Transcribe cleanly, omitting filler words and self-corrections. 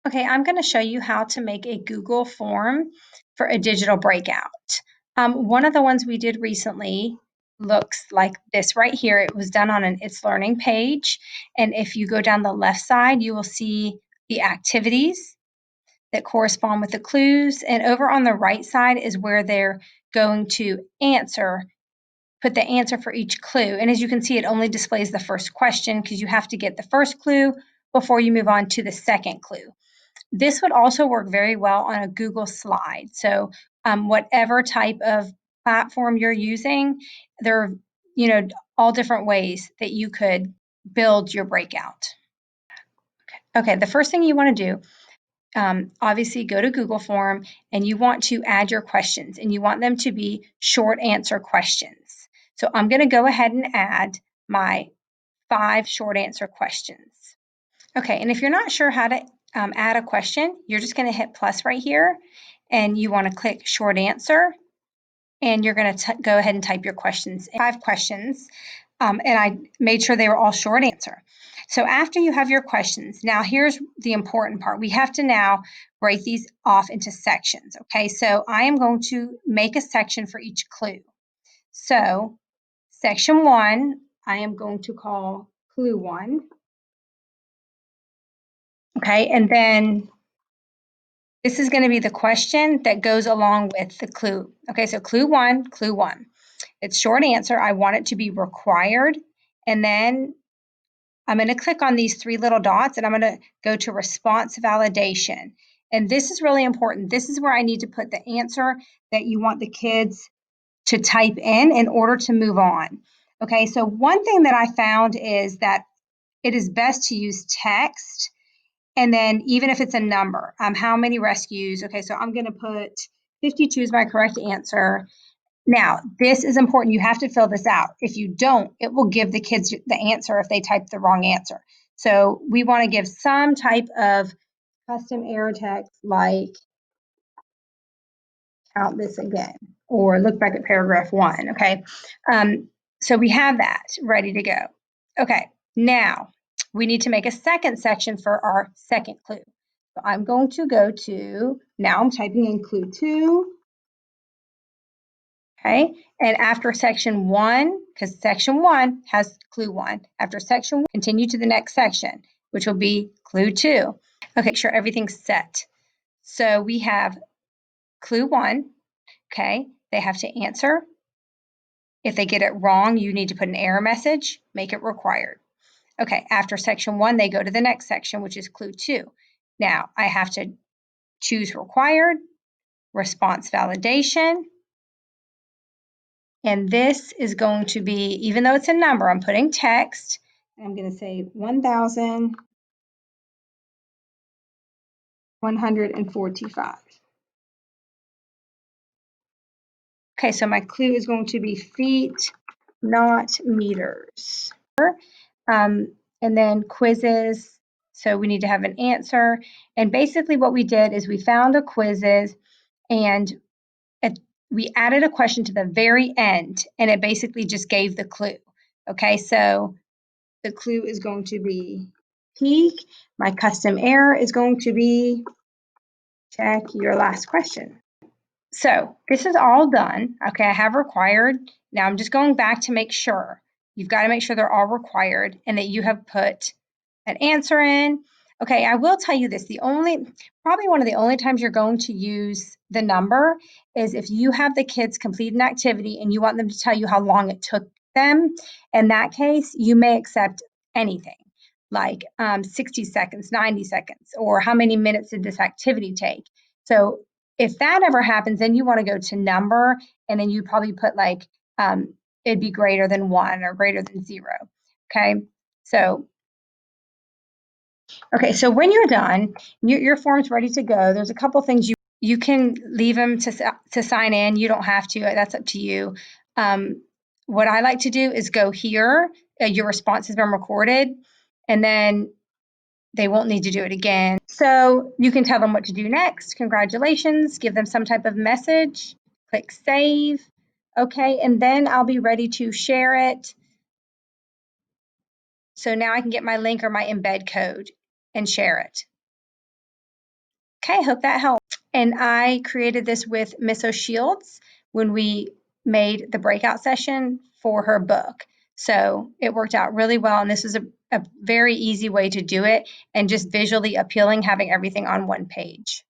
Okay, I'm going to show you how to make a Google form for a digital breakout. One of the ones we did recently looks like this right here. It was done on an It's Learning page. And if you go down the left side, you will see the activities that correspond with the clues. And over on the right side is where they're going to put the answer for each clue. And as you can see, it only displays the first question because you have to get the first clue before you move on to the second clue. This would also work very well on a Google slide. So whatever type of platform you're using, there are, all different ways that you could build your breakout. Okay, the first thing you want to do, obviously go to Google Form and you want to add your questions and you want them to be short answer questions. So I'm going to go ahead and add my 5 short answer questions. Okay, and if you're not sure how to add a question, you're just going to hit plus right here and you want to click short answer and you're going to go ahead and type your questions. 5 questions, and I made sure they were all short answer. So after you have your questions, now here's the important part. We have to now break these off into sections, okay? So I am going to make a section for each clue. So section 1, I am going to call clue 1. Okay, and then this is going to be the question that goes along with the clue. Okay, so clue 1. It's short answer. I want it to be required. And then I'm going to click on these 3 little dots and I'm going to go to response validation. And this is really important. This is where I need to put the answer that you want the kids to type in order to move on. Okay, so one thing that I found is that it is best to use text. And then even if it's a number, how many rescues? Okay, so I'm going to put 52 is my correct answer. Now, this is important. You have to fill this out. If you don't, it will give the kids the answer if they type the wrong answer. So we want to give some type of custom error text like count this again or look back at paragraph 1. Okay, so we have that ready to go. Okay, now we need to make a second section for our second clue. So I'm going to go to, now I'm typing in clue 2. Okay, and after section 1, because section 1 has clue 1, after section 1, continue to the next section, which will be clue 2. Okay, make sure everything's set. So we have clue 1, okay, they have to answer. If they get it wrong, you need to put an error message, make it required. Okay, after section 1, they go to the next section, which is clue 2. Now, I have to choose required, response validation, and this is going to be, even though it's a number, I'm putting text, and I'm going to say 1,145. Okay, so my clue is going to be feet, not meters. And then quizzes. So we need to have an answer. And basically what we did is we found a quizzes and we added a question to the very end and it basically just gave the clue. Okay, so the clue is going to be peak. My custom error is going to be check your last question. So this is all done. Okay, I have required. Now I'm just going back to make sure. You've got to make sure they're all required and that you have put an answer in. Okay, I will tell you this, probably one of the only times you're going to use the number is if you have the kids complete an activity and you want them to tell you how long it took them. In that case, you may accept anything like 60 seconds, 90 seconds, or how many minutes did this activity take? So if that ever happens, then you want to go to number and then you probably put like, it'd be greater than 1 or greater than 0. Okay, so when you're done, your form's ready to go. There's a couple things you can leave them to sign in. You don't have to. That's up to you. What I like to do is go here. Your response has been recorded, and then they won't need to do it again. So you can tell them what to do next. Congratulations. Give them some type of message. Click save. Okay, and then I'll be ready to share it. So now I can get my link or my embed code and share it. I hope that helped. And I created this with Miss O'Shields when we made the breakout session for her book. So it worked out really well. And this is a very easy way to do it and just visually appealing, having everything on one page.